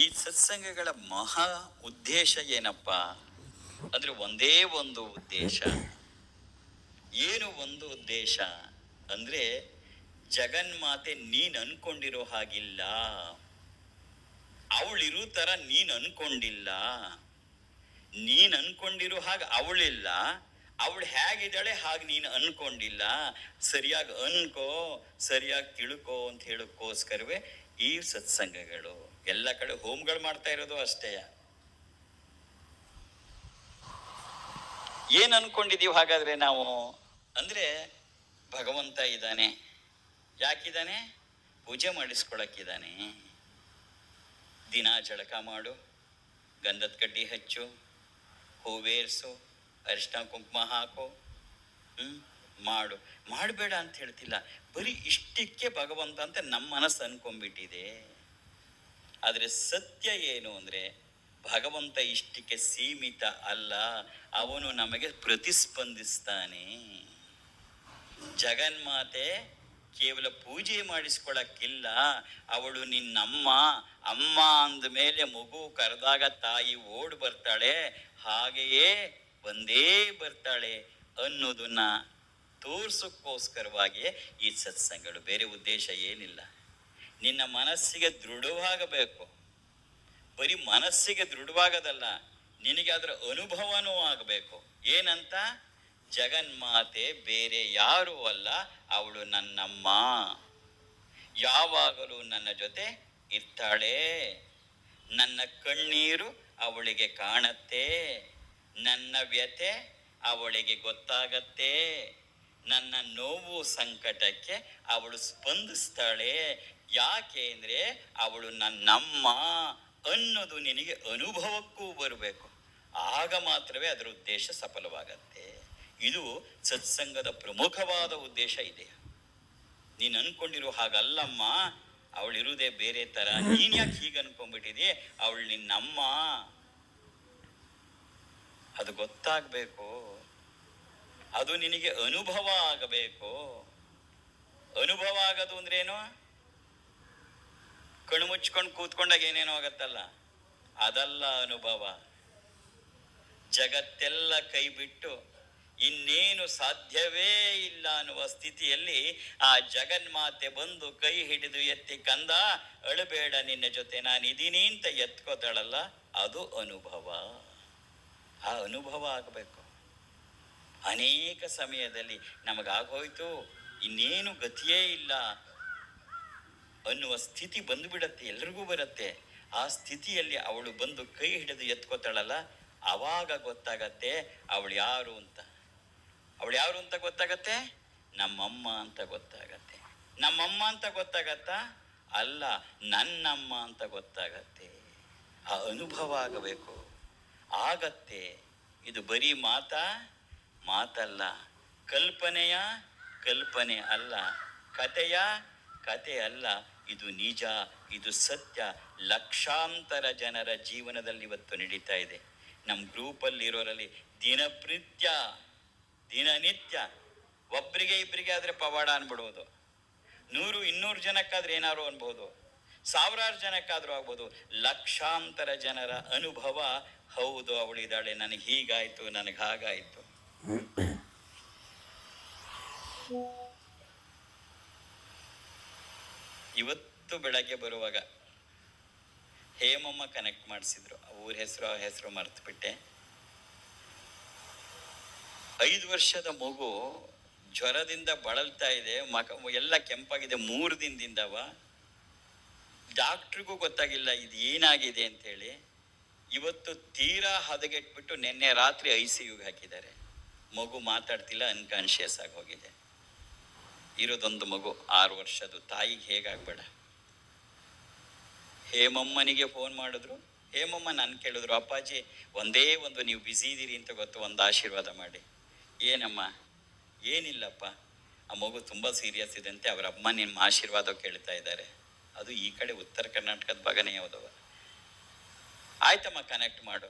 ಈ ಸತ್ಸಂಗಗಳ ಮಹಾ ಉದ್ದೇಶ ಏನಪ್ಪ ಅಂದ್ರೆ ಒಂದೇ ಒಂದು ಉದ್ದೇಶ. ಏನು ಒಂದು ಉದ್ದೇಶ ಅಂದ್ರೆ, ಜಗನ್ಮಾತೆ ನೀನ್ ಅನ್ಕೊಂಡಿರೋ ಹಾಗಿಲ್ಲ, ಅವಳಿರೋ ತರ ನೀನ್ ಅನ್ಕೊಂಡಿಲ್ಲ, ನೀನ್ ಅನ್ಕೊಂಡಿರೋ ಹಾಗೆ ಅವಳಿಲ್ಲ, ಅವಳು ಹೇಗಿದ್ದಾಳೆ ಹಾಗೆ ನೀನು ಅನ್ಕೊಂಡಿಲ್ಲ, ಸರಿಯಾಗಿ ಅನ್ಕೋ, ಸರಿಯಾಗಿ ತಿಳ್ಕೋ ಅಂತ ಹೇಳೋಕ್ಕೋಸ್ಕರವೇ ಈ ಸತ್ಸಂಗಗಳು. ಎಲ್ಲ ಕಡೆ ಹೋಮ್ಗಳು ಮಾಡ್ತಾ ಇರೋದು ಅಷ್ಟೇ. ಏನ್ ಅನ್ಕೊಂಡಿದೀವಿ ಹಾಗಾದ್ರೆ ನಾವು ಅಂದ್ರೆ, ಭಗವಂತ ಇದ್ದಾನೆ. ಯಾಕಿದ್ದಾನೆ? ಪೂಜೆ ಮಾಡಿಸ್ಕೊಳಕ್ಕಿದ್ದಾನೆ. ದಿನ ಜಳಕ ಮಾಡು, ಗಂಧದ ಕಡ್ಡಿ ಹಚ್ಚು, ಹೂವೇರ್ಸು, ಅರಿಶಿನ ಕುಂಕುಮ ಹಾಕು, ಮಾಡು. ಮಾಡಬೇಡ ಅಂತ ಹೇಳ್ತಿಲ್ಲ, ಬರೀ ಇಷ್ಟಕ್ಕೆ ಭಗವಂತ ಅಂತ ನಮ್ಮ ಮನಸ್ಸು ಅನ್ಕೊಂಡ್ಬಿಟ್ಟಿದೆ. ಆದರೆ ಸತ್ಯ ಏನು ಅಂದರೆ, ಭಗವಂತ ಇಷ್ಟಕ್ಕೆ ಸೀಮಿತ ಅಲ್ಲ, ಅವನು ನಮಗೆ ಪ್ರತಿಸ್ಪಂದಿಸ್ತಾನೆ. ಜಗನ್ಮಾತೆ ಕೇವಲ ಪೂಜೆ ಮಾಡಿಸ್ಕೊಳಕ್ಕಿಲ್ಲ, ಅವಳು ನಿನ್ನಮ್ಮ. ಅಮ್ಮ ಅಂದ ಮೇಲೆ ಮಗು ಕರೆದಾಗ ತಾಯಿ ಓಡ್ ಬರ್ತಾಳೆ, ಹಾಗೆಯೇ ಬಂದೇ ಬರ್ತಾಳೆ ಅನ್ನೋದನ್ನ ತೋರ್ಸೋಕ್ಕೋಸ್ಕರವಾಗಿಯೇ ಈ ಸತ್ಸಂಗಗಳು. ಬೇರೆ ಉದ್ದೇಶ ಏನಿಲ್ಲ. ನಿನ್ನ ಮನಸ್ಸಿಗೆ ದೃಢವಾಗಬೇಕು. ಬರೀ ಮನಸ್ಸಿಗೆ ದೃಢವಾಗದಲ್ಲ, ನಿನಗೆ ಅದರ ಅನುಭವನೂ ಆಗಬೇಕು. ಏನಂತ? ಜಗನ್ಮಾತೆ ಬೇರೆ ಯಾರೂ ಅಲ್ಲ, ಅವಳು ನನ್ನಮ್ಮ. ಯಾವಾಗಲೂ ನನ್ನ ಜೊತೆ ಇರ್ತಾಳೆ. ನನ್ನ ಕಣ್ಣೀರು ಅವಳಿಗೆ ಕಾಣತ್ತೆ, ನನ್ನ ವ್ಯಥೆ ಅವಳಿಗೆ ಗೊತ್ತಾಗತ್ತೆ, ನನ್ನ ನೋವು ಸಂಕಟಕ್ಕೆ ಅವಳು ಸ್ಪಂದಿಸ್ತಾಳೆ. ಯಾಕೆ ಅಂದರೆ ಅವಳು ನನ್ನಮ್ಮ ಅನ್ನೋದು ನಿನಗೆ ಅನುಭವಕ್ಕೂ ಬರಬೇಕು. ಆಗ ಮಾತ್ರವೇ ಅದರ ಉದ್ದೇಶ ಸಫಲವಾಗತ್ತೆ. ಇದು ಸತ್ಸಂಗದ ಪ್ರಮುಖವಾದ ಉದ್ದೇಶ ಇದೆ. ನೀನು ಅನ್ಕೊಂಡಿರೋ ಹಾಗಲ್ಲಮ್ಮ, ಅವಳಿರುವುದೇ ಬೇರೆ ಥರ. ನೀನು ಯಾಕೆ ಹೀಗೆ ಅನ್ಕೊಂಡ್ಬಿಟ್ಟಿದೆಯೇ? ಅವಳು ನಿನ್ನಮ್ಮ, ಅದು ಗೊತ್ತಾಗಬೇಕು. ಅದು ನಿನಗೆ ಅನುಭವ ಆಗಬೇಕು. ಅನುಭವ ಆಗೋದು ಅಂದ್ರೇನು? ಕಣ್ಣು ಮುಚ್ಕೊಂಡು ಕೂತ್ಕೊಂಡಾಗ ಏನೇನೋ ಆಗತ್ತಲ್ಲ, ಅದಲ್ಲ ಅನುಭವ. ಜಗತ್ತೆಲ್ಲ ಕೈ ಬಿಟ್ಟು ಇನ್ನೇನು ಸಾಧ್ಯವೇ ಇಲ್ಲ ಅನ್ನುವ ಸ್ಥಿತಿಯಲ್ಲಿ ಆ ಜಗನ್ಮಾತೆ ಬಂದು ಕೈ ಹಿಡಿದು ಎತ್ತಿ, ಕಂದ ಅಳಬೇಡ, ನಿನ್ನ ಜೊತೆ ನಾನಿದ್ದೀನಿ ಅಂತ ಎತ್ಕೋತಾಳಲ್ಲ, ಅದು ಅನುಭವ. ಆ ಅನುಭವ ಆಗಬೇಕು. ಅನೇಕ ಸಮಯದಲ್ಲಿ ನಮಗಾಗೋಯ್ತು, ಇನ್ನೇನು ಗತಿಯೇ ಇಲ್ಲ ಅನ್ನುವ ಸ್ಥಿತಿ ಬಂದುಬಿಡತ್ತೆ, ಎಲ್ರಿಗೂ ಬರುತ್ತೆ. ಆ ಸ್ಥಿತಿಯಲ್ಲಿ ಅವಳು ಬಂದು ಕೈ ಹಿಡಿದು ಎತ್ಕೋತಾಳಲ್ಲ, ಆವಾಗ ಗೊತ್ತಾಗತ್ತೆ ಅವಳು ಯಾರು ಅಂತ. ಅವಳು ಯಾರು ಅಂತ ಗೊತ್ತಾಗತ್ತೆ? ನಮ್ಮಮ್ಮ ಅಂತ ಗೊತ್ತಾಗತ್ತೆ. ನಮ್ಮಮ್ಮ ಅಂತ ಗೊತ್ತಾಗತ್ತಾ? ಅಲ್ಲ, ನನ್ನಮ್ಮ ಅಂತ ಗೊತ್ತಾಗತ್ತೆ. ಆ ಅನುಭವ ಆಗಬೇಕು. ಆಗತ್ತೆ. ಇದು ಬರೀ ಮಾತಲ್ಲ, ಕಲ್ಪನೆಯ ಕಲ್ಪನೆ ಅಲ್ಲ, ಕಥೆಯ ಕತೆ ಅಲ್ಲ, ಇದು ನಿಜ, ಇದು ಸತ್ಯ. ಲಕ್ಷಾಂತರ ಜನರ ಜೀವನದಲ್ಲಿ ಇವತ್ತು ನಡೀತಾ ಇದೆ. ನಮ್ಮ ಗ್ರೂಪಲ್ಲಿರೋರಲ್ಲಿ ದಿನನಿತ್ಯ ಒಬ್ಬರಿಗೆ ಇಬ್ಬರಿಗೆ ಆದರೆ ಪವಾಡ ಅನ್ಬಿಡ್ಬೋದು, 100-200 ಜನಕ್ಕಾದ್ರೆ ಏನಾರು ಅನ್ಬೋದು, ಸಾವಿರಾರು ಜನಕ್ಕಾದ್ರೂ ಆಗ್ಬೋದು. ಲಕ್ಷಾಂತರ ಜನರ ಅನುಭವ, ಹೌದು ಅವಳಿದ್ದಾಳೆ, ನನಗೆ ಹೀಗಾಯ್ತು, ನನಗೆ ಹಾಗಾಯ್ತು. ಇವತ್ತು ಬೆಳಗ್ಗೆ ಬರುವಾಗ ಹೇಮಮ್ಮ ಕನೆಕ್ಟ್ ಮಾಡಿಸಿದ್ರು. ಊರ ಹೆಸರು ಮರ್ತು ಬಿಟ್ಟೆ. 5 ವರ್ಷದ ಮಗು ಜ್ವರದಿಂದ ಬಳಲ್ತಾ ಇದೆ, ಎಲ್ಲ ಕೆಂಪಾಗಿದೆ, 3 ದಿನದಿಂದವ. ಡಾಕ್ಟ್ರಿಗೂ ಗೊತ್ತಾಗಿಲ್ಲ ಇದು ಏನಾಗಿದೆ ಅಂತೇಳಿ. ಇವತ್ತು ತೀರಾ ಹದಗೆಟ್ಬಿಟ್ಟು ನಿನ್ನೆ ರಾತ್ರಿ ICUಗೆ ಹಾಕಿದ್ದಾರೆ. ಮಗು ಮಾತಾಡ್ತಿಲ್ಲ, ಅನ್ಕಾನ್ಶಿಯಸ್ ಆಗಿ ಹೋಗಿದೆ. ಇರೋದೊಂದು ಮಗು 6 ವರ್ಷದ್ದು. ತಾಯಿಗೆ ಹೇಗಾಗಬೇಡ. ಹೇಮಮ್ಮನಿಗೆ ಫೋನ್ ಮಾಡಿದ್ರು. ಹೇಮಮ್ಮ ನಾನು ಕೇಳಿದ್ರು, ಅಪ್ಪಾಜಿ ಒಂದೇ ಒಂದು, ನೀವು ಬ್ಯುಸಿ ಇದ್ದೀರಿ ಅಂತ ಗೊತ್ತು, ಒಂದು ಆಶೀರ್ವಾದ ಮಾಡಿ. ಏನಮ್ಮ? ಏನಿಲ್ಲಪ್ಪ, ಆ ಮಗು ತುಂಬ ಸೀರಿಯಸ್ ಇದೆ ಅಂತೆ, ಅವರ ಅಮ್ಮ ನಿಮ್ಮ ಆಶೀರ್ವಾದ ಕೇಳ್ತಾ ಇದ್ದಾರೆ. ಅದು ಈ ಕಡೆ ಉತ್ತರ ಕರ್ನಾಟಕದ ಭಾಗನೇ ಯಾವುದವ. ಆಯ್ತಮ್ಮ, ಕನೆಕ್ಟ್ ಮಾಡು.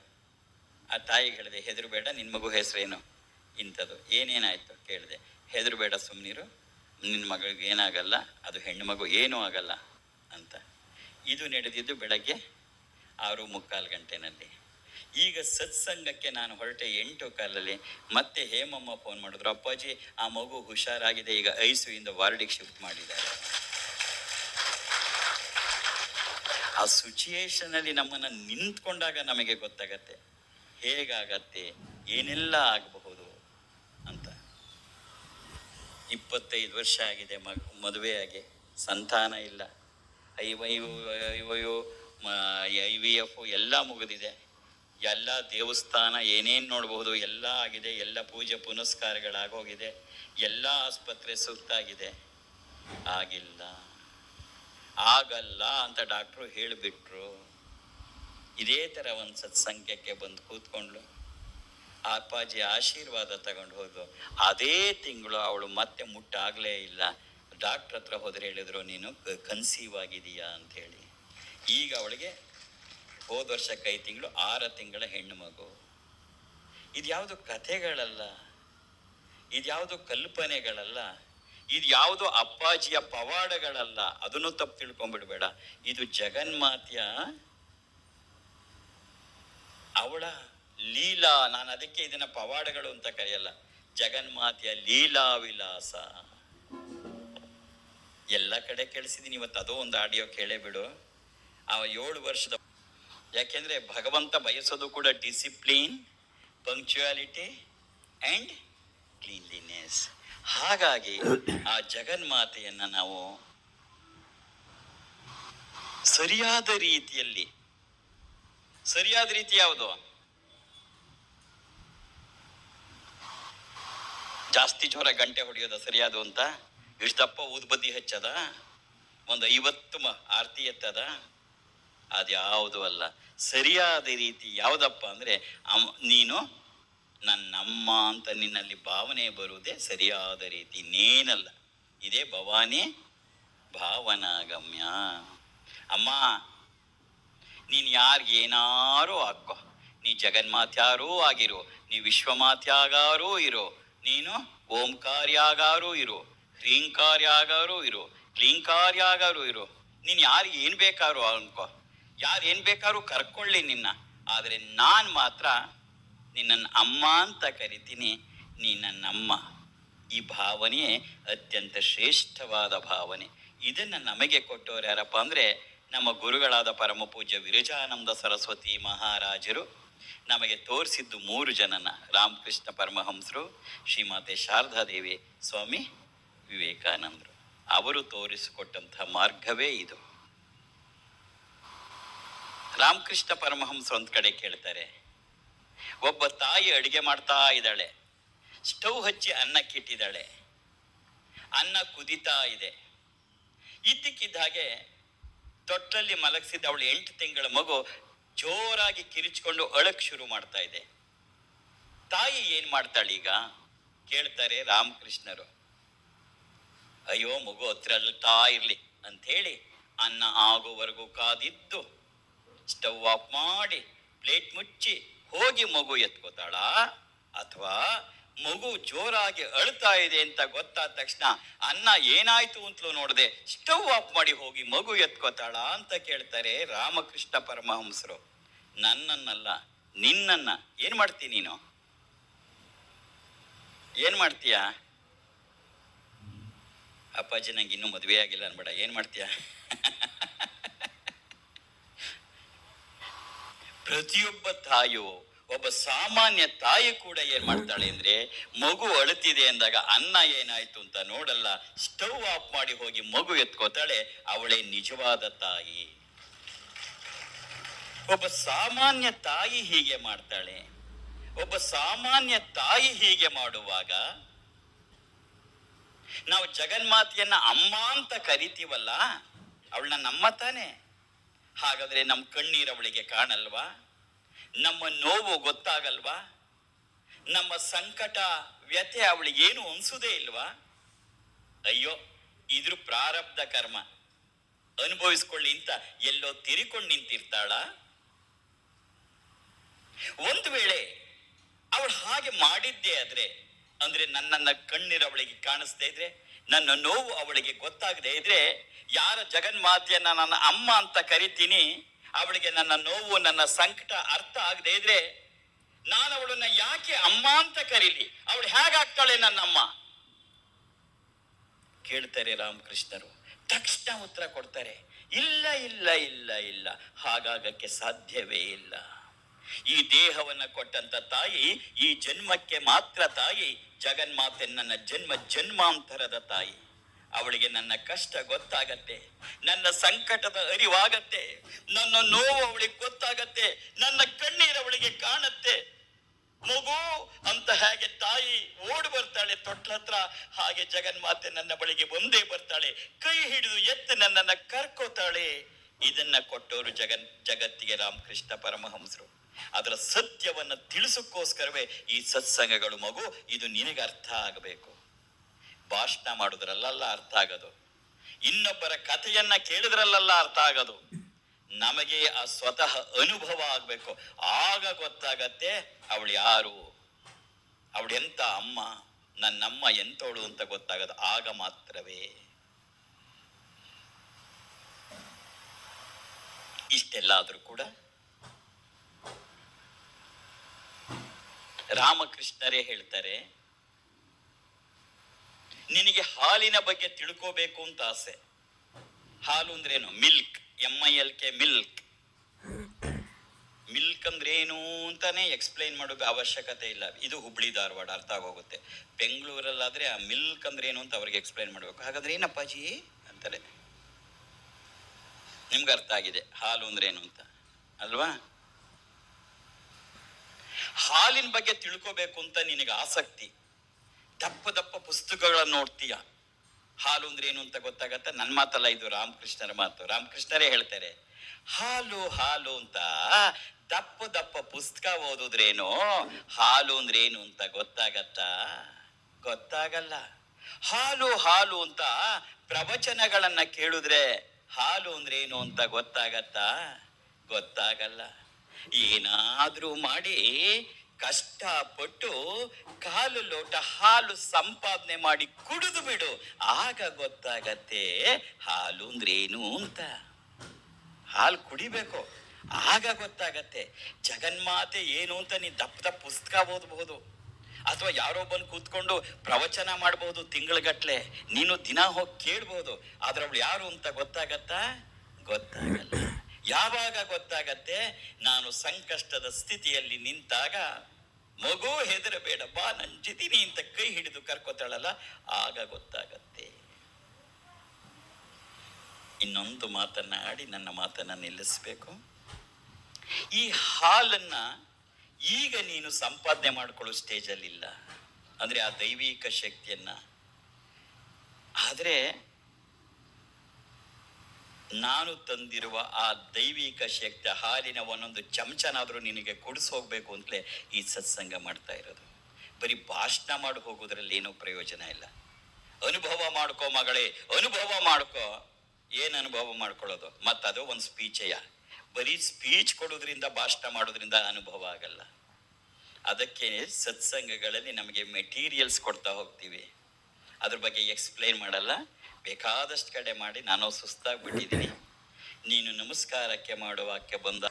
ಆ ತಾಯಿಗೆ ಹೇಳಿದೆ, ಹೆದರಬೇಡ, ನಿನ್ನ ಮಗು ಹೆಸರೇನು? ಇಂಥದ್ದು. ಏನೇನಾಯಿತು ಕೇಳಿದೆ. ಹೆದರಬೇಡ, ಸುಮ್ಮನಿರು, ನಿನ್ನ ಮಗಳಿಗೆ ಏನಾಗಲ್ಲ, ಅದು ಹೆಣ್ಣು ಮಗು, ಏನೂ ಆಗಲ್ಲ ಅಂತ. ಇದು ನಡೆದಿದ್ದು ಬೆಳಗ್ಗೆ 6:45 ಈಗ ಸತ್ಸಂಗಕ್ಕೆ ನಾನು ಹೊರಟೆ 8:15. ಮತ್ತೆ ಹೇಮಮ್ಮ ಫೋನ್ ಮಾಡಿದ್ರು, ಅಪ್ಪಾಜಿ ಆ ಮಗು ಹುಷಾರಾಗಿದೆ, ಈಗ ಐಸಿಯುಯಿಂದ ವಾರ್ಡಿಗೆ ಶಿಫ್ಟ್ ಮಾಡಿದ್ದಾರೆ. ಆ ಸಿಚುಯೇಷನಲ್ಲಿ ನಮ್ಮನ್ನು ನಿಂತ್ಕೊಂಡಾಗ ನಮಗೆ ಗೊತ್ತಾಗತ್ತೆ ಹೇಗಾಗತ್ತೆ, ಏನೆಲ್ಲ ಆಗಬಹುದು ಅಂತ. 25 ವರ್ಷ ಆಗಿದೆ ಮದುವೆಯಾಗಿ, ಸಂತಾನ ಇಲ್ಲ. IVF ಎಲ್ಲ ಮುಗಿದಿದೆ, ಎಲ್ಲ ದೇವಸ್ಥಾನ ಏನೇನು ನೋಡಬಹುದು ಎಲ್ಲ ಆಗಿದೆ, ಎಲ್ಲ ಪೂಜೆ ಪುನಸ್ಕಾರಗಳಾಗೋಗಿದೆ, ಎಲ್ಲ ಆಸ್ಪತ್ರೆ ಸುತ್ತಾಗಿದೆ. ಆಗಲ್ಲ ಅಂತ ಡಾಕ್ಟ್ರು ಹೇಳಿಬಿಟ್ರು. ಇದೇ ಥರ ಒಂದು ಸತ್ಸಂಗಕ್ಕೆ ಬಂದು ಕೂತ್ಕೊಂಡ್ಳು. ಅಪ್ಪಾಜಿ ಆಶೀರ್ವಾದ ತಗೊಂಡು ಹೋದ್ಲು. ಅದೇ ತಿಂಗಳು ಅವಳು ಮತ್ತೆ ಮುಟ್ಟಾಗಲೇ ಇಲ್ಲ. ಡಾಕ್ಟ್ರ್ ಹತ್ರ ಹೋದರೆ ಹೇಳಿದ್ರು, ನೀನು ಕನ್ಸೀವ್ ಆಗಿದೀಯಾ ಅಂಥೇಳಿ. ಈಗ ಅವಳಿಗೆ ಹೋದ ವರ್ಷಕ್ಕೆ 5 ತಿಂಗಳು, 6 ತಿಂಗಳ ಹೆಣ್ಣು ಮಗು. ಇದ್ಯಾವುದು ಕಥೆಗಳಲ್ಲ, ಇದ್ಯಾವುದು ಕಲ್ಪನೆಗಳಲ್ಲ, ಇದು ಯಾವುದೋ ಅಪ್ಪಾಜಿಯ ಪವಾಡಗಳಲ್ಲ. ಅದನ್ನು ತಪ್ಪು ತಿಳ್ಕೊಂಡ್ಬಿಡ್ಬೇಡ. ಇದು ಜಗನ್ಮಾತೆಯ ಅವಳ ಲೀಲಾ. ನಾನು ಅದಕ್ಕೆ ಇದನ್ನ ಪವಾಡಗಳು ಅಂತ ಕರೆಯಲ್ಲ, ಜಗನ್ಮಾತೆಯ ಲೀಲಾ ವಿಲಾಸ. ಎಲ್ಲ ಕಡೆ ಕೇಳಿಸಿದೀನಿ, ಇವತ್ತು ಅದೋ ಒಂದು ಆಡಿಯೋ ಕೇಳೇ ಬಿಡು. ಆ 7 ವರ್ಷದ, ಯಾಕೆಂದ್ರೆ ಭಗವಂತ ಬಯಸೋದು ಕೂಡ ಡಿಸಿಪ್ಲಿನ್, ಪಂಕ್ಚುಯಾಲಿಟಿ ಆ್ಯಂಡ್ ಕ್ಲೀನ್ಲಿನೆಸ್. ಹಾಗಾಗಿ ಆ ಜಗನ್ಮಾತೆಯನ್ನ ನಾವು ಸರಿಯಾದ ರೀತಿಯಲ್ಲಿ, ಸರಿಯಾದ ರೀತಿ ಯಾವುದು? ಜಾಸ್ತಿ ಜೋರ ಗಂಟೆ ಹೊಡೆಯೋದ ಸರಿಯಾದ ಅಂತ? ಇಷ್ಟಪ್ಪ ಊದ್ಬದ್ದಿ ಹಚ್ಚದ? ಒಂದು 50 ಆರತಿ ಎತ್ತದ? ಅದ್ಯಾವುದು ಅಲ್ಲ. ಸರಿಯಾದ ರೀತಿ ಯಾವುದಪ್ಪ ಅಂದರೆ, ನೀನು ನನ್ನಮ್ಮ ಅಂತ ನಿನ್ನಲ್ಲಿ ಭಾವನೆ ಬರುವುದೇ ಸರಿಯಾದ ರೀತಿ, ಇನ್ನೇನಲ್ಲ. ಇದೇ ಭವಾನಿ ಭಾವನಾಗಮ್ಯ. ಅಮ್ಮ, ನೀನು ಯಾರಿಗೇನಾರೋ ಹಾಕೋ, ನೀ ಜಗನ್ಮಾತ್ಯಾರೂ ಆಗಿರು, ನೀ ವಿಶ್ವಮಾತ್ಯಾಗಾರೂ ಇರು, ನೀನು ಓಂಕಾರ್ಯಾಗಾರೂ ಇರು, ಹ್ರೀಂಕಾರ್ಯಾಗಾರೂ ಇರು, ಕ್ಲೀಂಕಾರ್ಯಾಗಾರೂ ಇರು, ನೀನು ಯಾರಿಗೆ ಏನು ಬೇಕಾದ್ರೂ ಅನ್ಕೋ, ಯಾರು ಏನು ಬೇಕಾದ್ರೂ ಕರ್ಕೊಳ್ಳಿ ನಿನ್ನ. ಆದರೆ ನಾನು ಮಾತ್ರ ನಿನ್ನನ್ನು ಅಮ್ಮ ಅಂತ ಕರಿತೀನಿ, ನೀ ನನ್ನಮ್ಮ. ಈ ಭಾವನೆಯೇ ಅತ್ಯಂತ ಶ್ರೇಷ್ಠವಾದ ಭಾವನೆ. ಇದನ್ನು ನಮಗೆ ಕೊಟ್ಟವರು ಯಾರಪ್ಪ ಅಂದರೆ, ನಮ್ಮ ಗುರುಗಳಾದ ಪರಮ ಪೂಜ್ಯ ವಿರಜಾನಂದ ಸರಸ್ವತಿ ಮಹಾರಾಜರು ನಮಗೆ ತೋರಿಸಿದ್ದು 3 ಜನನ. ರಾಮಕೃಷ್ಣ ಪರಮಹಂಸರು, ಶ್ರೀಮಾತೆ ಶಾರದಾದೇವಿ, ಸ್ವಾಮಿ ವಿವೇಕಾನಂದರು. ಅವರು ತೋರಿಸಿಕೊಟ್ಟಂತಹ ಮಾರ್ಗವೇ ಇದು. ರಾಮಕೃಷ್ಣ ಪರಮಹಂಸರು ಒಂದು ಕಡೆ ಕೇಳ್ತಾರೆ, ಒಬ್ಬ ತಾಯಿ ಅಡುಗೆ ಮಾಡ್ತಾ ಇದ್ದಾಳೆ, ಸ್ಟವ್ ಹಚ್ಚಿ ಅನ್ನಕ್ಕಿಟ್ಟಿದ್ದಾಳೆ, ಅನ್ನ ಕುದಿತಾ ಇದೆ. ಇದ್ದಕ್ಕಿದ್ದ ಹಾಗೆ ತೊಟ್ಟಲ್ಲಿ ಮಲಗಿಸಿದ ಅವಳು 8 ತಿಂಗಳ ಮಗು ಜೋರಾಗಿ ಕಿರಿಚಿಕೊಂಡು ಅಳಕ್ ಶುರು ಮಾಡ್ತಾ ಇದೆ. ತಾಯಿ ಏನ್ ಮಾಡ್ತಾಳೀಗ ಕೇಳ್ತಾರೆ ರಾಮಕೃಷ್ಣರು. ಅಯ್ಯೋ, ಮಗು ಹತ್ರ ಅಳ್ತಾ ಇರ್ಲಿ ಅಂಥೇಳಿ ಅನ್ನ ಆಗೋವರೆಗೂ ಕಾದಿದ್ದು ಸ್ಟವ್ ಆಫ್ ಮಾಡಿ ಪ್ಲೇಟ್ ಮುಚ್ಚಿ ಹೋಗಿ ಮಗು ಎತ್ಕೋತಾಳ, ಅಥವಾ ಮಗು ಜೋರಾಗಿ ಅಳ್ತಾ ಇದೆ ಅಂತ ಗೊತ್ತಾದ ತಕ್ಷಣ ಅನ್ನ ಏನಾಯ್ತು ಅಂತಲೂ ನೋಡದೆ ಸ್ಟವ್ ಆಫ್ ಮಾಡಿ ಹೋಗಿ ಮಗು ಎತ್ಕೋತಾಳ ಅಂತ ಕೇಳ್ತಾರೆ ರಾಮಕೃಷ್ಣ ಪರಮಹಂಸರು. ನನ್ನನ್ನಲ್ಲ, ನಿನ್ನನ್ನ ಏನ್ ಮಾಡ್ತೀಯ ನೀನು? ಏನ್ ಮಾಡ್ತೀಯ? ಅಪ್ಪಾಜಿ ನಂಗೆ ಇನ್ನೂ ಮದುವೆ ಆಗಿಲ್ಲ ಅನ್ಬೇಡ, ಏನ್ ಮಾಡ್ತೀಯ? ಪ್ರತಿಯೊಬ್ಬ ತಾಯಿಯು, ಒಬ್ಬ ಸಾಮಾನ್ಯ ತಾಯಿ ಕೂಡ ಏನ್ ಮಾಡ್ತಾಳೆ ಅಂದ್ರೆ, ಮಗು ಅಳುತ್ತಿದೆ ಅಂದಾಗ ಅನ್ನ ಏನಾಯ್ತು ಅಂತ ನೋಡಲ್ಲ, ಸ್ಟವ್ ಆಫ್ ಮಾಡಿ ಹೋಗಿ ಮಗು ಎತ್ಕೋತಾಳೆ. ಅವಳೇ ನಿಜವಾದ ತಾಯಿ. ಒಬ್ಬ ಸಾಮಾನ್ಯ ತಾಯಿ ಹೀಗೆ ಮಾಡ್ತಾಳೆ. ಒಬ್ಬ ಸಾಮಾನ್ಯ ತಾಯಿ ಹೀಗೆ ಮಾಡುವಾಗ ನಾವು ಜಗನ್ಮಾತೆಯನ್ನ ಅಮ್ಮ ಅಂತ ಕರಿತೀವಲ್ಲ, ಅವಳನ್ನ ನಮ್ಮ ತಾನೆ. ಹಾಗಾದ್ರೆ ನಮ್ಮ ಕಣ್ಣೀರು ಅವಳಿಗೆ ಕಾಣಲ್ವಾ? ನಮ್ಮ ನೋವು ಗೊತ್ತಾಗಲ್ವಾ? ನಮ್ಮ ಸಂಕಟ ವ್ಯಥೆ ಅವಳಿಗೇನು ಅನ್ಸುವುದೇ ಇಲ್ವಾ? ಅಯ್ಯೋ, ಇದ್ರ ಪ್ರಾರಬ್ಧ ಕರ್ಮ ಅನುಭವಿಸ್ಕೊಳ್ಳಿ ಅಂತ ಎಲ್ಲೋ ತಿರಿಕೊಂಡು ನಿಂತಿರ್ತಾಳ. ಒಂದು ವೇಳೆ ಅವಳು ಹಾಗೆ ಮಾಡಿದ್ದೇ ಆದ್ರೆ, ಅಂದ್ರೆ ನನ್ನನ್ನ ಕಣ್ಣೀರು ಅವಳಿಗೆ ಕಾಣಿಸ್ತಾ ಇದ್ರೆ, ನನ್ನ ನೋವು ಅವಳಿಗೆ ಗೊತ್ತಾಗದೇ ಇದ್ರೆ, ಯಾರ ಜಗನ್ಮಾತೆಯನ್ನ ನನ್ನ ಅಮ್ಮ ಅಂತ ಕರಿತೀನಿ ಅವಳಿಗೆ ನನ್ನ ನೋವು, ನನ್ನ ಸಂಕಟ ಅರ್ಥ ಆಗದೆ ಇದ್ರೆ ನಾನು ಅವಳನ್ನ ಯಾಕೆ ಅಮ್ಮ ಅಂತ ಕರೀಲಿ? ಅವಳು ಹೇಗಾಗ್ತಾಳೆ ನನ್ನಮ್ಮ? ಕೇಳ್ತಾರೆ ರಾಮಕೃಷ್ಣರು. ತಕ್ಷಣ ಉತ್ತರ ಕೊಡ್ತಾರೆ, ಇಲ್ಲ ಇಲ್ಲ ಇಲ್ಲ ಇಲ್ಲ, ಹಾಗಾಗಕ್ಕೆ ಸಾಧ್ಯವೇ ಇಲ್ಲ. ಈ ದೇಹವನ್ನ ಕೊಟ್ಟಂತ ತಾಯಿ ಈ ಜನ್ಮಕ್ಕೆ ಮಾತ್ರ ತಾಯಿ. ಜಗನ್ಮಾತೆ ನನ್ನ ಜನ್ಮ ಜನ್ಮಾಂತರದ ತಾಯಿ. ಅವಳಿಗೆ ನನ್ನ ಕಷ್ಟ ಗೊತ್ತಾಗತ್ತೆ, ನನ್ನ ಸಂಕಟದ ಅರಿವಾಗತ್ತೆ, ನನ್ನ ನೋವು ಅವಳಿಗೆ ಗೊತ್ತಾಗತ್ತೆ, ನನ್ನ ಕಣ್ಣೀರು ಅವಳಿಗೆ ಕಾಣತ್ತೆ. ಮಗು ಅಂತ ಹೇಗೆ ತಾಯಿ ಓಡಿ ಬರ್ತಾಳೆ ತೊಟ್ಲ ಹತ್ರ, ಹಾಗೆ ಜಗನ್ಮಾತೆ ನನ್ನ ಬಳಿಗೆ ಒಂದೇ ಬರ್ತಾಳೆ, ಕೈ ಹಿಡಿದು ಎತ್ತು ನನ್ನನ್ನ ಕರ್ಕೋತಾಳೆ. ಇದನ್ನ ಕೊಟ್ಟವರು ಜಗತ್ತಿಗೆ ರಾಮಕೃಷ್ಣ ಪರಮಹಂಸರು. ಅದರ ಸತ್ಯವನ್ನ ತಿಳಿಸೋಕ್ಕೋಸ್ಕರವೇ ಈ ಸತ್ಸಂಗಗಳು. ಮಗು, ಇದು ನಿನಗೆ ಅರ್ಥ ಆಗಬೇಕು. ಭಾಷಣ ಮಾಡುದ್ರಲ್ಲ ಅರ್ಥ ಆಗೋದು, ಇನ್ನೊಬ್ಬರ ಕಥೆಯನ್ನ ಕೇಳಿದ್ರಲ್ಲ ಅರ್ಥ ಆಗೋದು. ನಮಗೆ ಆ ಸ್ವತಃ ಅನುಭವ ಆಗ್ಬೇಕು. ಆಗ ಗೊತ್ತಾಗತ್ತೆ ಅವಳು ಯಾರು, ಅವಳೆಂತ ಅಮ್ಮ, ನನ್ನಮ್ಮ ಎಂತವಳು ಅಂತ ಗೊತ್ತಾಗದು. ಆಗ ಮಾತ್ರವೇ. ಇಷ್ಟೆಲ್ಲ ಆದ್ರೂ ಕೂಡ ರಾಮಕೃಷ್ಣರೇ ಹೇಳ್ತಾರೆ, ನಿನಗೆ ಹಾಲಿನ ಬಗ್ಗೆ ತಿಳ್ಕೋಬೇಕು ಅಂತ ಆಸೆ. ಹಾಲು ಅಂದ್ರೇನು? Milk, MILK, milk. ಮಿಲ್ಕ್ ಅಂದ್ರೇನು ಅಂತಾನೆ ಎಕ್ಸ್ಪ್ಲೈನ್ ಮಾಡೋಕೆ ಅವಶ್ಯಕತೆ ಇಲ್ಲ. ಇದು ಹುಬ್ಳಿ ಧಾರವಾಡ, ಅರ್ಥ ಆಗೋಗುತ್ತೆ. ಬೆಂಗಳೂರಲ್ಲಾದ್ರೆ ಆ ಮಿಲ್ಕ್ ಅಂದ್ರೇನು ಅಂತ ಅವ್ರಿಗೆ ಎಕ್ಸ್ಪ್ಲೈನ್ ಮಾಡ್ಬೇಕು. ಹಾಗಾದ್ರೆ ಏನಪ್ಪಾಜಿ ಅಂತಾರೆ. ನಿಮ್ಗೆ ಅರ್ಥ ಆಗಿದೆ ಹಾಲು ಅಂದ್ರೇನು ಅಂತ ಅಲ್ವಾ? ಹಾಲಿನ ಬಗ್ಗೆ ತಿಳ್ಕೋಬೇಕು ಅಂತ ನಿನಗೆ ಆಸಕ್ತಿ. ದಪ್ಪ ದಪ್ಪ ಪುಸ್ತಕಗಳನ್ನ ನೋಡ್ತೀಯ. ಹಾಲು ಅಂದ್ರೆ ಏನು ಅಂತ ಗೊತ್ತಾಗತ್ತ? ನನ್ನ ಮಾತಲ್ಲ, ಇದು ರಾಮಕೃಷ್ಣರ ಮಾತು. ರಾಮಕೃಷ್ಣರೇ ಹೇಳ್ತಾರೆ, ಹಾಲು ಹಾಲು ಅಂತ ದಪ್ಪ ದಪ್ಪ ಪುಸ್ತಕ ಓದಿದ್ರೇನು ಹಾಲು ಅಂದ್ರೆ ಏನು ಅಂತ ಗೊತ್ತಾಗತ್ತಾ? ಗೊತ್ತಾಗಲ್ಲ. ಹಾಲು ಹಾಲು ಅಂತ ಪ್ರವಚನಗಳನ್ನ ಕೇಳಿದ್ರೆ ಹಾಲು ಅಂದ್ರೆ ಏನು ಅಂತ ಗೊತ್ತಾಗತ್ತಾ? ಗೊತ್ತಾಗಲ್ಲ. ಏನಾದ್ರೂ ಮಾಡಿ ಕಷ್ಟಪಟ್ಟು ಕಾಲು ಲೋಟ ಹಾಲು ಸಂಪಾದನೆ ಮಾಡಿ ಕುಡಿದು ಬಿಡು, ಆಗ ಗೊತ್ತಾಗತ್ತೆ ಹಾಲು ಅಂದ್ರೇನು ಅಂತ. ಹಾಲು ಕುಡಿಬೇಕು, ಆಗ ಗೊತ್ತಾಗತ್ತೆ. ಜಗನ್ಮಾತೆ ಏನು ಅಂತ ನೀ ದಪ್ಪ ದಪ್ಪ ಪುಸ್ತಕ ಓದಬಹುದು, ಅಥವಾ ಯಾರೋ ಬಂದು ಕೂತ್ಕೊಂಡು ಪ್ರವಚನ ಮಾಡಬಹುದು ತಿಂಗಳಗಟ್ಲೆ, ನೀನು ದಿನ ಹೋಗಿ ಕೇಳ್ಬಹುದು. ಆದ್ರೆ ಅವಳು ಯಾರು ಅಂತ ಗೊತ್ತಾಗತ್ತಾ? ಗೊತ್ತಾಗಲ್ಲ. ಯಾವಾಗ ಗೊತ್ತಾಗತ್ತೆ? ನಾನು ಸಂಕಷ್ಟದ ಸ್ಥಿತಿಯಲ್ಲಿ ನಿಂತಾಗ, ಮಗು ಹೆದರಬೇಡ ಬಾ ನಂಜಿದ್ದೀನಿ ಅಂತ ಕೈ ಹಿಡಿದು ಕರ್ಕೋತಾಳಲ್ಲ, ಆಗ ಗೊತ್ತಾಗತ್ತೆ. ಇನ್ನೊಂದು ಮಾತನ್ನ ಆಡಿ ನನ್ನ ಮಾತನ್ನ ನಿಲ್ಲಿಸ್ಬೇಕು. ಈ ಹಾಲನ್ನ ಈಗ ನೀನು ಸಂಪಾದನೆ ಮಾಡ್ಕೊಳ್ಳೋ ಸ್ಟೇಜಲ್ಲಿ ಇಲ್ಲ, ಅಂದ್ರೆ ಆ ದೈವಿಕ ಶಕ್ತಿಯನ್ನ. ಆದ್ರೆ ನಾನು ತಂದಿರುವ ಆ ದೈವಿಕ ಶಕ್ತಿ ಹಾಲಿನ ಒಂದೊಂದು ಚಮಚನಾದ್ರೂ ನಿನಗೆ ಕುಡಿಸೋಗ್ಬೇಕು ಅಂತಲೇ ಈ ಸತ್ಸಂಗ ಮಾಡ್ತಾ ಇರೋದು. ಬರೀ ಭಾಷಣ ಮಾಡಿ ಹೋಗೋದ್ರಲ್ಲಿ ಏನೂ ಪ್ರಯೋಜನ ಇಲ್ಲ. ಅನುಭವ ಮಾಡ್ಕೋ ಮಗಳೇ, ಅನುಭವ ಮಾಡ್ಕೋ. ಏನ್ ಅನುಭವ ಮಾಡ್ಕೊಳ್ಳೋದು? ಮತ್ತದು ಒಂದು ಸ್ಪೀಚೆಯ. ಬರೀ ಸ್ಪೀಚ್ ಕೊಡೋದ್ರಿಂದ, ಭಾಷಣ ಮಾಡೋದ್ರಿಂದ ಅನುಭವ ಆಗಲ್ಲ. ಅದಕ್ಕೆ ಸತ್ಸಂಗಗಳಲ್ಲಿ ನಮಗೆ ಮೆಟೀರಿಯಲ್ಸ್ ಕೊಡ್ತಾ ಹೋಗ್ತೀವಿ, ಅದ್ರ ಬಗ್ಗೆ ಎಕ್ಸ್ಪ್ಲೈನ್ ಮಾಡಲ್ಲ. ಬೇಕಾದಷ್ಟು ಕಡೆ ಮಾಡಿ ನಾನು ಸುಸ್ತಾಗ್ಬಿಟ್ಟಿದ್ದೀನಿ. ನೀನು ನಮಸ್ಕಾರಕ್ಕೆ ಮಾಡುವಾಕ್ಕೆ ಬಂದ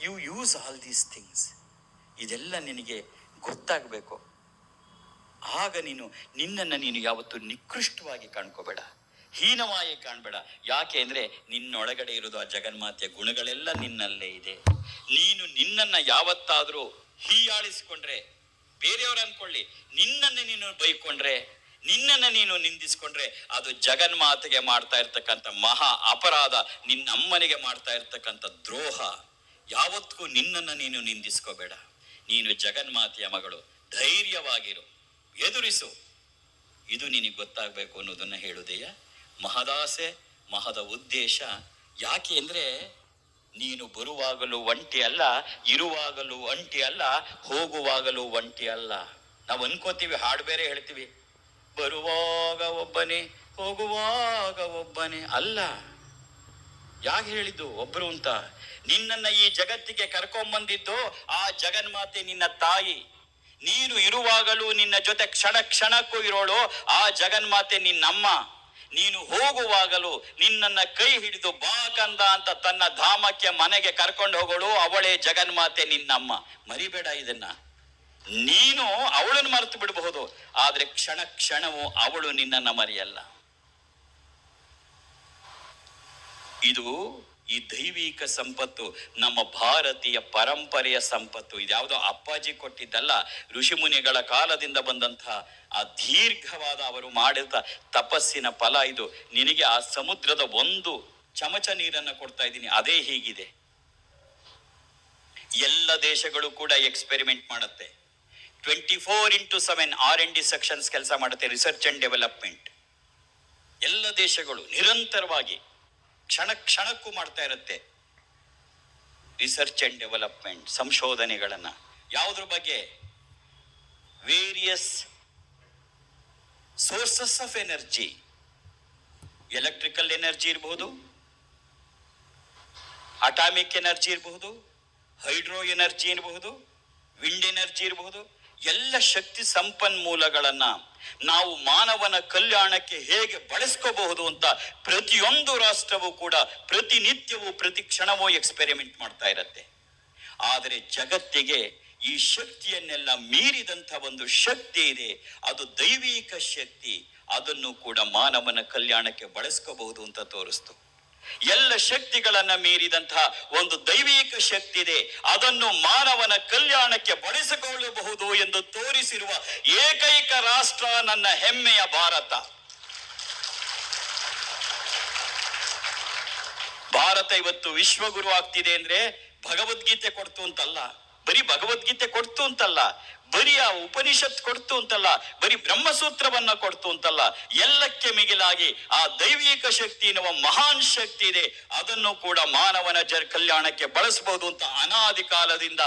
you use all these things. ಇದೆಲ್ಲ ನಿನಗೆ ಗೊತ್ತಾಗಬೇಕು. ಆಗ ನಿನ್ನನ್ನು ನೀನು ಯಾವತ್ತೂ ನಿಕೃಷ್ಟವಾಗಿ ಕಾಣ್ಕೋಬೇಡ, ಹೀನವಾಗಿ ಕಾಣಬೇಡ. ಯಾಕೆ ಅಂದ್ರೆ ನಿನ್ನೊಳಗಡೆ ಇರೋದು ಆ ಜಗನ್ಮಾತೆಯ ಗುಣಗಳೆಲ್ಲ ನಿನ್ನಲ್ಲೇ ಇದೆ. ನೀನು ನಿನ್ನನ್ನ ಯಾವತ್ತಾದ್ರೂ ಹೀಯಾಳಿಸ್ಕೊಂಡ್ರೆ, ಬೇರೆಯವ್ರು ಅನ್ಕೊಳ್ಳಿ, ನಿನ್ನನ್ನು ನೀನು ಬೈಕೊಂಡ್ರೆ, ನಿನ್ನನ್ನು ನೀನು ನಿಂದಿಸ್ಕೊಂಡ್ರೆ, ಅದು ಜಗನ್ಮಾತೆಗೆ ಮಾಡ್ತಾ ಇರ್ತಕ್ಕಂಥ ಮಹಾ ಅಪರಾಧ, ನಿನ್ನಮ್ಮನಿಗೆ ಮಾಡ್ತಾ ಇರ್ತಕ್ಕಂಥ ದ್ರೋಹ. ಯಾವತ್ತಿಗೂ ನಿನ್ನನ್ನು ನೀನು ನಿಂದಿಸ್ಕೋಬೇಡ. ನೀನು ಜಗನ್ಮಾತೆಯ ಮಗಳು, ಧೈರ್ಯವಾಗಿರು, ಎದುರಿಸು. ಇದು ನಿನಗೆ ಗೊತ್ತಾಗಬೇಕು ಅನ್ನೋದನ್ನ ಹೇಳುವುದೆಯ ಮಹದಾಸೆ, ಮಹದ ಉದ್ದೇಶ. ಯಾಕೆ ಅಂದ್ರೆ ನೀನು ಬರುವಾಗಲೂ ಒಂಟಿ ಅಲ್ಲ, ಇರುವಾಗಲೂ ಒಂಟಿ ಅಲ್ಲ, ಹೋಗುವಾಗಲೂ ಒಂಟಿ ಅಲ್ಲ. ನಾವು ಅನ್ಕೋತೀವಿ, ಹಾಡು ಬೇರೆ ಹೇಳ್ತೀವಿ, ಬರುವಾಗ ಒಬ್ಬನೇ ಹೋಗುವಾಗ ಒಬ್ಬನೇ. ಅಲ್ಲ, ಯಾಕೆ ಹೇಳಿದ್ದು ಒಬ್ರು ಅಂತ? ನಿನ್ನನ್ನ ಈ ಜಗತ್ತಿಗೆ ಕರ್ಕೊಂಬಂದಿದ್ದು ಆ ಜಗನ್ಮಾತೆ ನಿನ್ನ ತಾಯಿ. ನೀನು ಇರುವಾಗಲೂ ನಿನ್ನ ಜೊತೆ ಕ್ಷಣ ಕ್ಷಣಕ್ಕೂ ಇರೋಳು ಆ ಜಗನ್ಮಾತೆ ನಿನ್ನಮ್ಮ. ನೀನು ಹೋಗುವಾಗಲೂ ನಿನ್ನನ್ನ ಕೈ ಹಿಡಿದು ಬಾ ಕಂದ ಅಂತ ತನ್ನ ಧಾಮಕ್ಕೆ ಮನೆಗೆ ಕರ್ಕೊಂಡು ಹೋಗೋಳು ಅವಳೇ ಜಗನ್ಮಾತೆ ನಿನ್ನಮ್ಮ. ಮರಿಬೇಡ ಇದನ್ನ. ನೀನು ಅವಳನ್ನು ಮರೆತು ಬಿಡಬಹುದು, ಆದ್ರೆ ಕ್ಷಣ ಕ್ಷಣವೂ ಅವಳು ನಿನ್ನನ್ನ ಮರೆಯಲ್ಲ. ಇದು ಈ ದೈವಿಕ ಸಂಪತ್ತು, ನಮ್ಮ ಭಾರತೀಯ ಪರಂಪರೆಯ ಸಂಪತ್ತು. ಇದ್ಯಾವುದೋ ಅಪ್ಪಾಜಿ ಕೊಟ್ಟಿದ್ದಲ್ಲ, ಋಷಿಮುನಿಗಳ ಕಾಲದಿಂದ ಬಂದಂತಹ ಆ ದೀರ್ಘವಾದ ಅವರು ಮಾಡಿದ ತಪಸ್ಸಿನ ಫಲ ಇದು. ನಿನಗೆ ಆ ಸಮುದ್ರದ ಒಂದು ಚಮಚ ನೀರನ್ನು ಕೊಡ್ತಾ ಇದ್ದೀನಿ, ಅದೇ ಹೀಗಿದೆ. ಎಲ್ಲ ದೇಶಗಳು ಕೂಡ ಎಕ್ಸ್ಪೆರಿಮೆಂಟ್ ಮಾಡುತ್ತೆ. 24x7 R&D ಸೆಕ್ಷನ್ಸ್ ಕೆಲಸ ಮಾಡುತ್ತೆ, ರಿಸರ್ಚ್ ಅಂಡ್ ಡೆವಲಪ್ಮೆಂಟ್. ಎಲ್ಲ ದೇಶಗಳು ನಿರಂತರವಾಗಿ ಕ್ಷಣ ಕ್ಷಣಕ್ಕೂ ಮಾಡ್ತಾ ಇರುತ್ತೆ ರಿಸರ್ಚ್ ಅಂಡ್ ಡೆವಲಪ್ಮೆಂಟ್, ಸಂಶೋಧನೆಗಳನ್ನ. ಯಾವುದ್ರ ಬಗ್ಗೆ? Various sources of energy. Electrical energy ಇರಬಹುದು, ಅಟಾಮಿಕ್ ಎನರ್ಜಿ ಇರಬಹುದು, ಹೈಡ್ರೋ ಎನರ್ಜಿ ಇರಬಹುದು, ವಿಂಡ್ ಎನರ್ಜಿ ಇರಬಹುದು. ಎಲ್ಲ ಶಕ್ತಿ ಸಂಪನ್ಮೂಲಗಳನ್ನ ನಾವು ಮಾನವನ ಕಲ್ಯಾಣಕ್ಕೆ ಹೇಗೆ ಬಳಸ್ಕೋಬಹುದು ಅಂತ ಪ್ರತಿಯೊಂದು ರಾಷ್ಟ್ರವೂ ಕೂಡ ಪ್ರತಿನಿತ್ಯವೂ ಪ್ರತಿ ಕ್ಷಣವೂ ಎಕ್ಸ್ಪೆರಿಮೆಂಟ್ ಮಾಡ್ತಾ ಇರತ್ತೆ. ಆದರೆ ಜಗತ್ತಿಗೆ ಈ ಶಕ್ತಿಯನ್ನೆಲ್ಲ ಮೀರಿದಂಥ ಒಂದು ಶಕ್ತಿ ಇದೆ, ಅದು ದೈವಿಕ ಶಕ್ತಿ. ಅದನ್ನು ಕೂಡ ಮಾನವನ ಕಲ್ಯಾಣಕ್ಕೆ ಬಳಸ್ಕೋಬಹುದು ಅಂತ ತೋರಿಸ್ತು. ಎಲ್ಲ ಶಕ್ತಿಗಳನ್ನ ಮೀರಿದಂತಹ ಒಂದು ದೈವಿಕ ಶಕ್ತಿ ಇದೆ, ಅದನ್ನು ಮಾನವನ ಕಲ್ಯಾಣಕ್ಕೆ ಬಳಸಿಕೊಳ್ಳಬಹುದು ಎಂದು ತೋರಿಸಿರುವ ಏಕೈಕ ರಾಷ್ಟ್ರ ನನ್ನ ಹೆಮ್ಮೆಯ ಭಾರತ. ಭಾರತ ಇವತ್ತು ವಿಶ್ವಗುರು ಆಗ್ತಿದೆ ಅಂದ್ರೆ ಭಗವದ್ಗೀತೆ ಕೊಡ್ತು ಅಂತಲ್ಲ, ಬರೀ ಭಗವದ್ಗೀತೆ ಕೊಡ್ತು ಅಂತಲ್ಲ, ಬರೀ ಆ ಉಪನಿಷತ್ ಕೊಡ್ತು ಅಂತಲ್ಲ, ಬರೀ ಬ್ರಹ್ಮಸೂತ್ರವನ್ನ ಕೊಡ್ತು ಅಂತಲ್ಲ, ಎಲ್ಲಕ್ಕೆ ಮಿಗಿಲಾಗಿ ಆ ದೈವಿಕ ಶಕ್ತಿ ಎನ್ನುವ ಮಹಾನ್ ಶಕ್ತಿ ಇದೆ, ಅದನ್ನು ಕೂಡ ಮಾನವನ ಕಲ್ಯಾಣಕ್ಕೆ ಬಳಸಬಹುದು ಅಂತ ಅನಾದಿ ಕಾಲದಿಂದ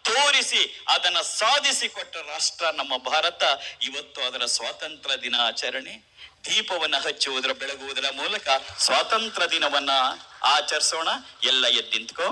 ತೋರಿಸಿ ಅದನ್ನ ಸಾಧಿಸಿಕೊಟ್ಟ ರಾಷ್ಟ್ರ ನಮ್ಮ ಭಾರತ. ಇವತ್ತು ಅದರ ಸ್ವಾತಂತ್ರ್ಯ ದಿನಾಚರಣೆ. ದೀಪವನ್ನ ಹಚ್ಚುವುದರ ಬೆಳಗುವುದರ ಮೂಲಕ ಸ್ವಾತಂತ್ರ್ಯ ದಿನವನ್ನ ಆಚರಿಸೋಣ. ಎಲ್ಲ ಎದ್ದಿಂತ್ಕೋ.